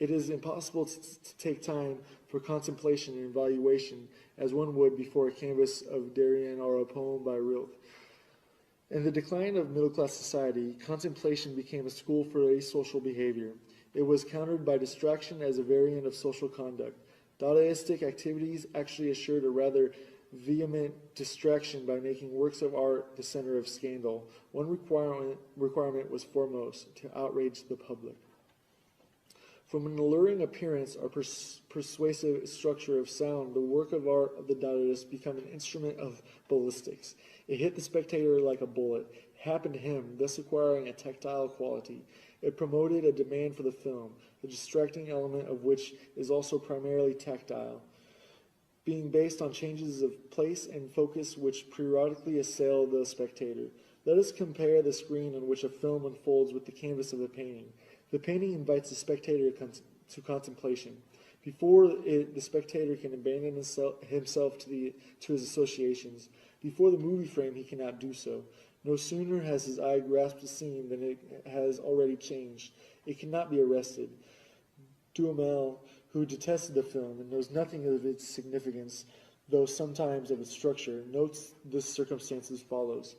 it is impossible to take time for contemplation and evaluation as one would before a canvas of Darien or a poem by Rilke. In the decline of middle-class society, contemplation became a school for asocial behavior. It was countered by distraction as a variant of social conduct. Dadaistic activities actually assured a rather vehement distraction by making works of art the center of scandal. One requirement was foremost, to outrage the public. From an alluring appearance or persuasive structure of sound, the work of art of the Dadaists became an instrument of ballistics. It hit the spectator like a bullet. It happened to him, thus acquiring a tactile quality. It promoted a demand for the film, the distracting element of which is also primarily tactile, being based on changes of place and focus which periodically assail the spectator. Let us compare the screen on which a film unfolds with the canvas of the painting. The painting invites the spectator to contemplation. Before it, the spectator can abandon himself to his associations. Before the movie frame, he cannot do so. No sooner has his eye grasped the scene than it has already changed. It cannot be arrested. Duhamel, who detested the film and knows nothing of its significance, though sometimes of its structure, notes this circumstance as follows.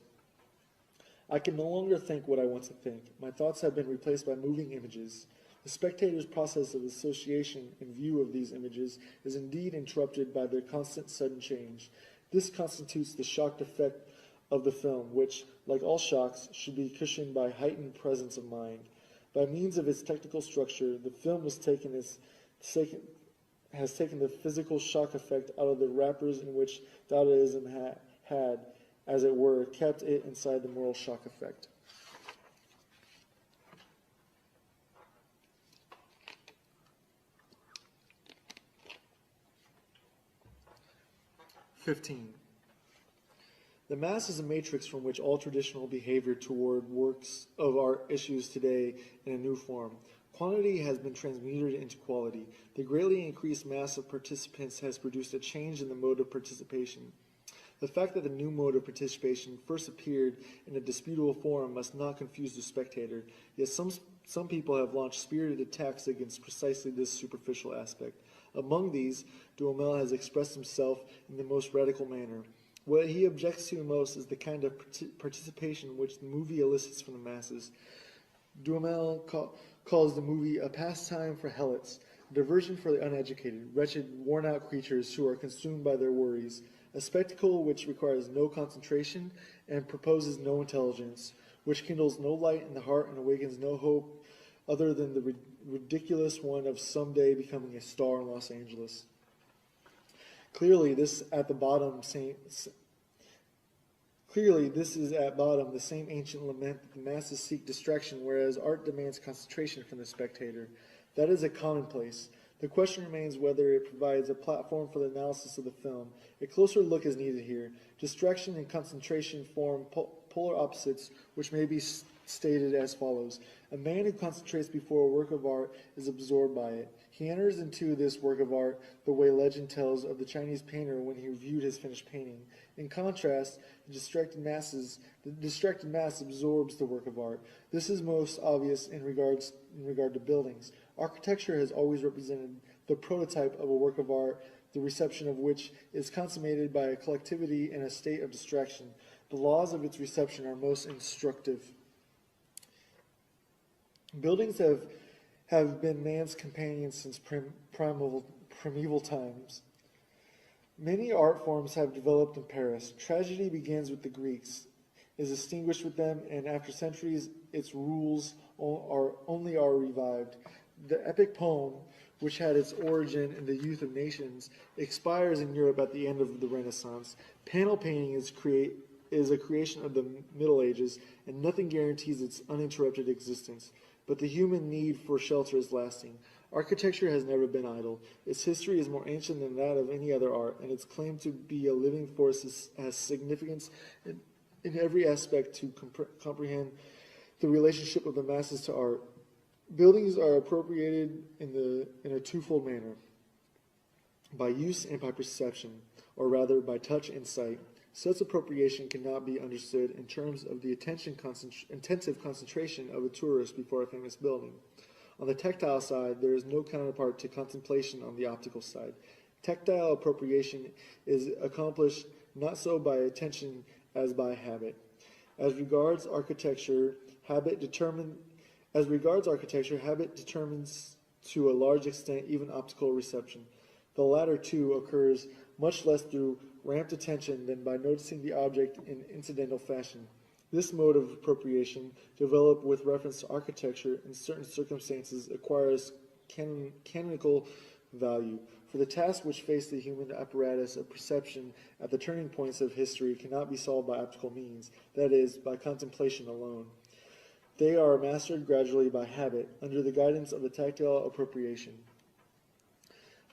I can no longer think what I want to think. My thoughts have been replaced by moving images. The spectator's process of association in view of these images is indeed interrupted by their constant sudden change. This constitutes the shocked effect of the film, which, like all shocks, should be cushioned by heightened presence of mind. By means of its technical structure, the film has taken the physical shock effect out of the wrappers in which Dadaism had, as it were, kept it inside the moral shock effect. The mass is a matrix from which all traditional behavior toward works of art issues today in a new form. Quantity has been transmuted into quality. The greatly increased mass of participants has produced a change in the mode of participation. The fact that the new mode of participation first appeared in a disputable form must not confuse the spectator, yet some people have launched spirited attacks against precisely this superficial aspect. Among these, Duhamel has expressed himself in the most radical manner. What he objects to most is the kind of participation which the movie elicits from the masses. Duhamel calls the movie a pastime for helots, a diversion for the uneducated, wretched, worn-out creatures who are consumed by their worries, a spectacle which requires no concentration and proposes no intelligence, which kindles no light in the heart and awakens no hope other than the ridiculous one of someday becoming a star in Los Angeles. Clearly, this is at bottom the same ancient lament that the masses seek distraction, whereas art demands concentration from the spectator. That is a commonplace. The question remains whether it provides a platform for the analysis of the film. A closer look is needed here. Distraction and concentration form polar opposites, which may be stated as follows. A man who concentrates before a work of art is absorbed by it. He enters into this work of art the way legend tells of the Chinese painter when he reviewed his finished painting. In contrast, the distracted mass absorbs the work of art. This is most obvious in regard to buildings. Architecture has always represented the prototype of a work of art, the reception of which is consummated by a collectivity in a state of distraction. The laws of its reception are most instructive. Buildings have been man's companions since primeval times. Many art forms have developed in Paris. Tragedy begins with the Greeks, is extinguished with them, and after centuries, its rules are revived. The epic poem, which had its origin in the youth of nations, expires in Europe at the end of the Renaissance. Panel painting is a creation of the Middle Ages, and nothing guarantees its uninterrupted existence. But the human need for shelter is lasting. Architecture has never been idle. Its history is more ancient than that of any other art, and its claim to be a living force has significance in every aspect to comprehend the relationship of the masses to art. Buildings are appropriated in a twofold manner, by use and by perception, or rather by touch and sight. Such appropriation cannot be understood in terms of the intensive concentration of a tourist before a famous building. On the tactile side, there is no counterpart to contemplation on the optical side. Tactile appropriation is accomplished not so by attention as by habit. As regards architecture, habit determines to a large extent even optical reception. The latter, too, occurs much less through ramped attention than by noticing the object in incidental fashion. This mode of appropriation, developed with reference to architecture in certain circumstances, acquires canonical value. For the tasks which face the human apparatus of perception at the turning points of history cannot be solved by optical means, that is, by contemplation alone. They are mastered gradually by habit, under the guidance of the tactile appropriation.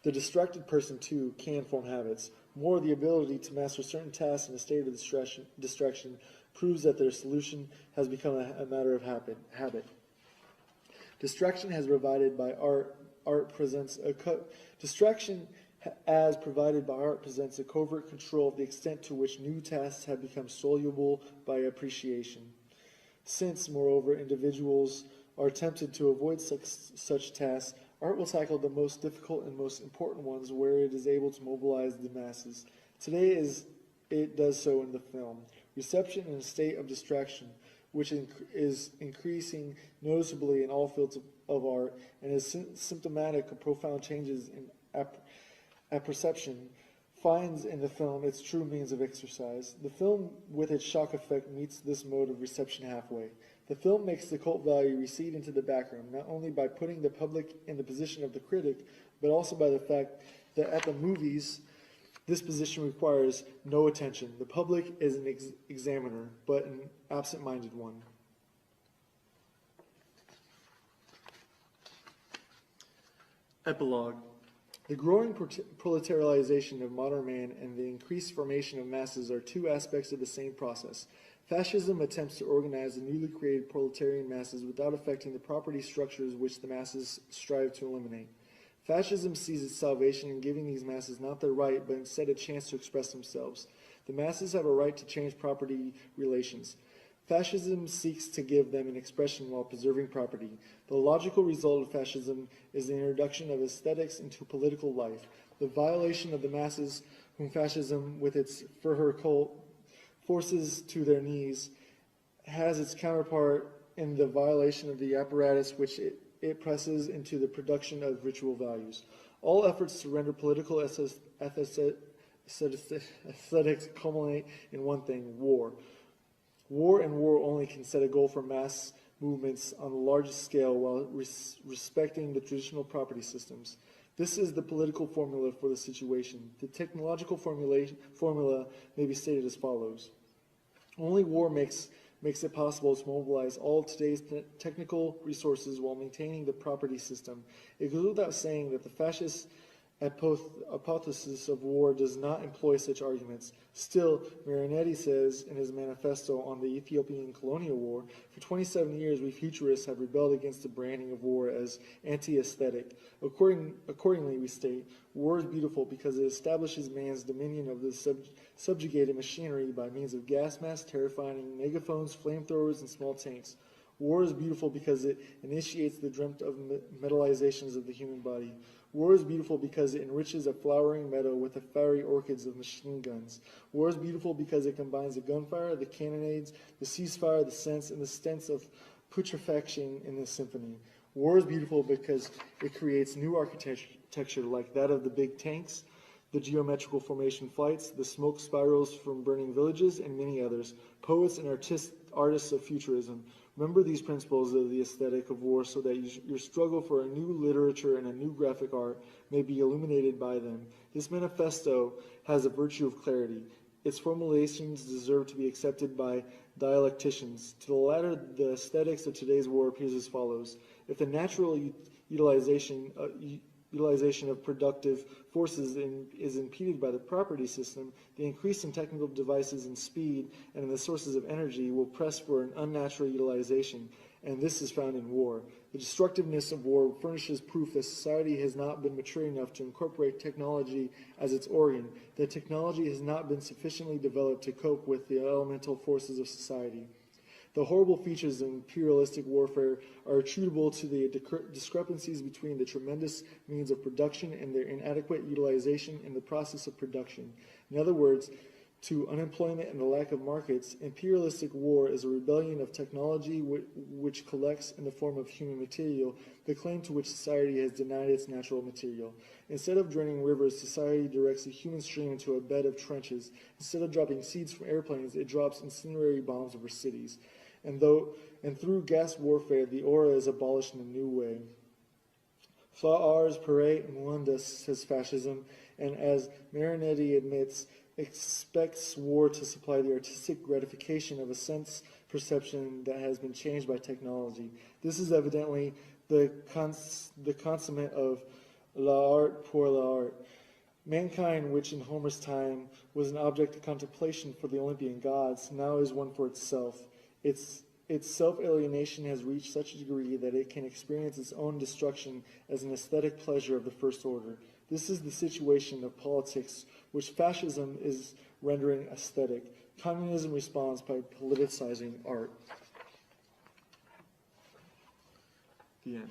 The distracted person, too, can form habits. More, the ability to master certain tasks in a state of distraction proves that their solution has become a matter of habit. Distraction as provided by art presents a covert control of the extent to which new tasks have become soluble by appreciation. Since, moreover, individuals are tempted to avoid such tasks, art will tackle the most difficult and most important ones where it is able to mobilize the masses. Today it does so in the film. Reception in a state of distraction, which is increasing noticeably in all fields of art and is symptomatic of profound changes in apperception, finds in the film its true means of exercise. The film, with its shock effect, meets this mode of reception halfway. The film makes the cult value recede into the background, not only by putting the public in the position of the critic, but also by the fact that at the movies, this position requires no attention. The public is an examiner, but an absent-minded one. Epilogue. The growing proletarialization of modern man and the increased formation of masses are two aspects of the same process. Fascism attempts to organize the newly created proletarian masses without affecting the property structures which the masses strive to eliminate. Fascism sees its salvation in giving these masses not their right, but instead a chance to express themselves. The masses have a right to change property relations. Fascism seeks to give them an expression while preserving property. The logical result of fascism is the introduction of aesthetics into political life. The violation of the masses, whom fascism, with its Führer cult, forces to their knees, has its counterpart in the violation of the apparatus which it presses into the production of ritual values. All efforts to render political aesthetics culminate in one thing: war. War and war only can set a goal for mass movements on the largest scale while respecting the traditional property systems. This is the political formula for the situation. The technological formula may be stated as follows. Only war makes it possible to mobilize all today's technical resources while maintaining the property system. It goes without saying that the fascist hypothesis of war does not employ such arguments. Still, Marinetti says in his manifesto on the Ethiopian colonial war, for 27 years we futurists have rebelled against the branding of war as anti-aesthetic. Accordingly, we state, war is beautiful because it establishes man's dominion of the subjugated machinery by means of gas masks, terrifying megaphones, flamethrowers, and small tanks. War is beautiful because it initiates the dreamt of metalizations of the human body. War is beautiful because it enriches a flowering meadow with the fiery orchids of machine guns. War is beautiful because it combines the gunfire, the cannonades, the ceasefire, the sense, and the stench of putrefaction in the symphony. War is beautiful because it creates new architecture like that of the big tanks, the geometrical formation flights, the smoke spirals from burning villages, and many others, poets and artists of futurism. Remember these principles of the aesthetic of war so that your struggle for a new literature and a new graphic art may be illuminated by them. This manifesto has a virtue of clarity. Its formulations deserve to be accepted by dialecticians. To the latter, the aesthetics of today's war appears as follows. If the natural utilization of productive forces is impeded by the property system, the increase in technical devices and speed and in the sources of energy will press for an unnatural utilization, and this is found in war. The destructiveness of war furnishes proof that society has not been mature enough to incorporate technology as its organ, that technology has not been sufficiently developed to cope with the elemental forces of society. The horrible features of imperialistic warfare are attributable to the discrepancies between the tremendous means of production and their inadequate utilization in the process of production. In other words, to unemployment and the lack of markets, imperialistic war is a rebellion of technology which collects in the form of human material the claim to which society has denied its natural material. Instead of draining rivers, society directs a human stream into a bed of trenches. Instead of dropping seeds from airplanes, it drops incendiary bombs over cities. And through gas warfare, the aura is abolished in a new way. Fa ars pere mundus, says fascism, and as Marinetti admits, expects war to supply the artistic gratification of a sense perception that has been changed by technology. This is evidently the consummate of l'art pour l'art. Mankind, which in Homer's time was an object of contemplation for the Olympian gods, now is one for itself. Its self-alienation has reached such a degree that it can experience its own destruction as an aesthetic pleasure of the first order. This is the situation of politics, which fascism is rendering aesthetic. Communism responds by politicizing art. The end.